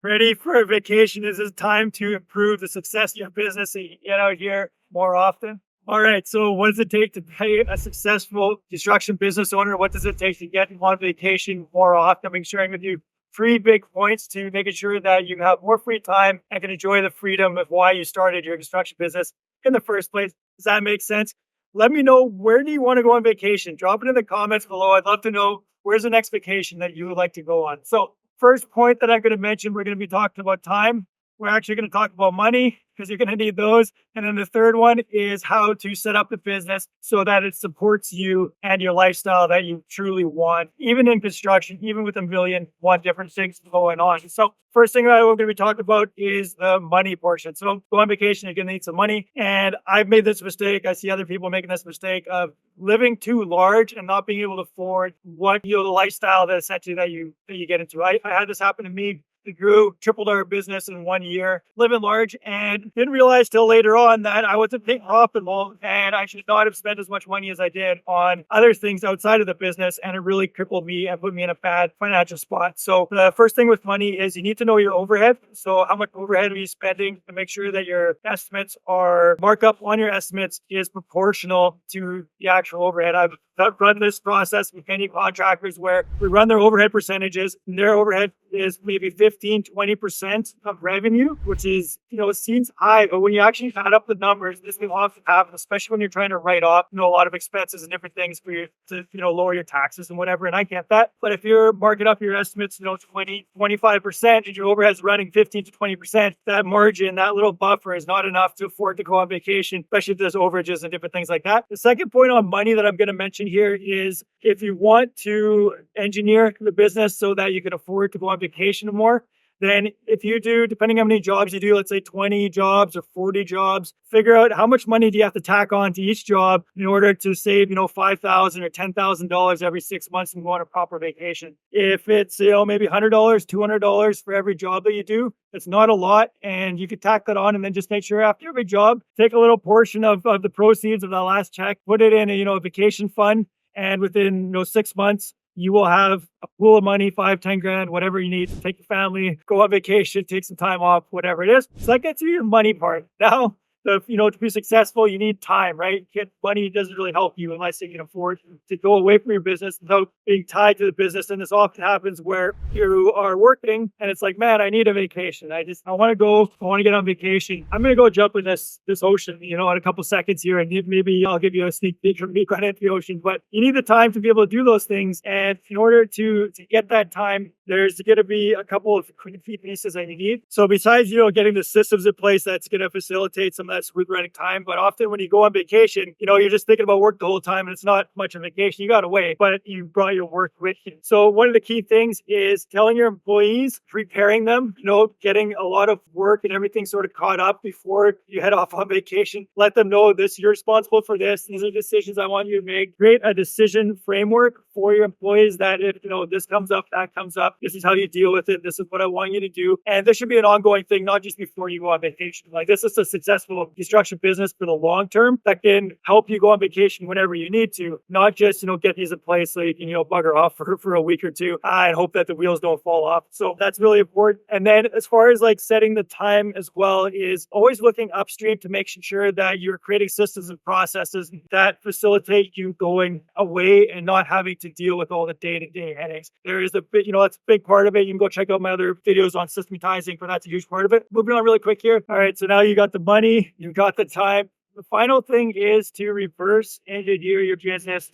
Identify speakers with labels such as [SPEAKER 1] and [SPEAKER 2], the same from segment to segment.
[SPEAKER 1] Ready for a vacation? Is it time to improve the success of your business and get out here more often? All right. So, what does it take to be a successful construction business owner? What does it take to get on vacation more often? I'm sharing with you three big points to making sure that you have more free time and can enjoy the freedom of why you started your construction business in the first place. Does that make sense? Let me know, where do you want to go on vacation? Drop it in the comments below. I'd love to know, where's the next vacation that you would like to go on. So, first point that I'm going to mention, we're going to be talking about time. We're actually going to talk about money because you're going to need those. And then the third one is how to set up the business so that it supports you and your lifestyle that you truly want, even in construction, even with a million one different things going on. So first thing that we're going to be talking about is the money portion. So go on vacation, you're going to need some money. And I've made this mistake. I see other people making this mistake of living too large and not being able to afford what the lifestyle that essentially that you get into. I had this happen to me. We grew, tripled our business in 1 year, living large, and didn't realize till later on that I wasn't being optimal and I should not have spent as much money as I did on other things outside of the business. And it really crippled me and put me in a bad financial spot. So the first thing with money is you need to know your overhead. So how much overhead are you spending to make sure that your estimates are markup on your estimates is proportional to the actual overhead. I've run this process with many contractors where we run their overhead percentages and their overhead is maybe 15-20% of revenue, which is, it seems high, but when you actually add up the numbers, this will often happen, especially when you're trying to write off, a lot of expenses and different things for you to, lower your taxes and whatever. And I get that. But if you're marking up your estimates, 20-25% and your overhead is running 15-20%, that margin, that little buffer is not enough to afford to go on vacation, especially if there's overages and different things like that. The second point on money that I'm going to mention here is if you want to engineer the business so that you can afford to go on vacation more, then if you do, depending on how many jobs you do, let's say 20 jobs or 40 jobs, figure out how much money do you have to tack on to each job in order to save, $5,000 or $10,000 every 6 months and go on a proper vacation. If it's, maybe $100, $200 for every job that you do, it's not a lot. And you could tack that on and then just make sure after every job, take a little portion of the proceeds of that last check, put it in a vacation fund. And within 6 months, you will have a pool of money, 5-10 grand, whatever you need to take your family, go on vacation, take some time off, whatever it is. So that gets you your money part. Now, to be successful, you need time, right? Money doesn't really help you unless you can afford to go away from your business without being tied to the business. And this often happens where you are working and it's like, man, I need a vacation. I want to get on vacation. I'm going to go jump in this ocean, in a couple seconds here. And maybe I'll give you a sneak peek from me going into the ocean, but you need the time to be able to do those things. And in order to get that time, there's going to be a couple of key pieces that you need. So besides, getting the systems in place that's going to facilitate some of that smooth running time. But often when you go on vacation, you're just thinking about work the whole time and it's not much of a vacation. You got away, but you brought your work with you. So one of the key things is telling your employees, preparing them, getting a lot of work and everything sort of caught up before you head off on vacation. Let them know you're responsible for this. These are decisions I want you to make. Create a decision framework for your employees that if, this comes up, that comes up, this is how you deal with it. This is what I want you to do. And this should be an ongoing thing, not just before you go on vacation. Like this is a successful construction business for the long term that can help you go on vacation whenever you need to, not just, get these in place so you can, bugger off for a week or two and hope that the wheels don't fall off. So that's really important. And then as far as setting the time as well is always looking upstream to make sure that you're creating systems and processes that facilitate you going away and not having to deal with all the day-to-day headaches. There is a bit, that's a big part of it. You can go check out my other videos on systematizing, but that's a huge part of it. Moving on really quick here. All right, so now you got the money, you got the time. The final thing is to reverse engineer your business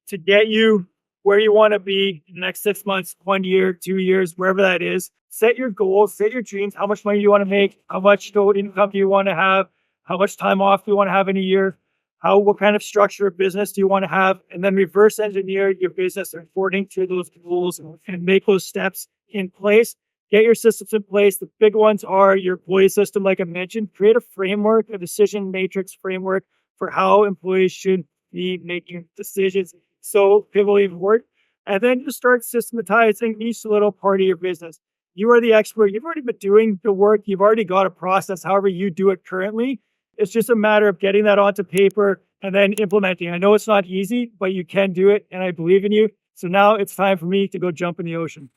[SPEAKER 1] to get you where you want to be in the next 6 months, 1 year, 2 years, wherever that is. Set your goals, set your dreams. How much money do you want to make? How much total income do you want to have? How much time off do you want to have in a year? What kind of structure of business do you want to have? And then reverse engineer your business according to those goals and make those steps in place. Get your systems in place. The big ones are your employee system, like I mentioned. Create a framework, a decision matrix framework for how employees should be making decisions. So pivotally important. And then just start systematizing each little part of your business. You are the expert. You've already been doing the work. You've already got a process, however you do it currently. It's just a matter of getting that onto paper and then implementing. I know it's not easy, but you can do it, and I believe in you. So now it's time for me to go jump in the ocean.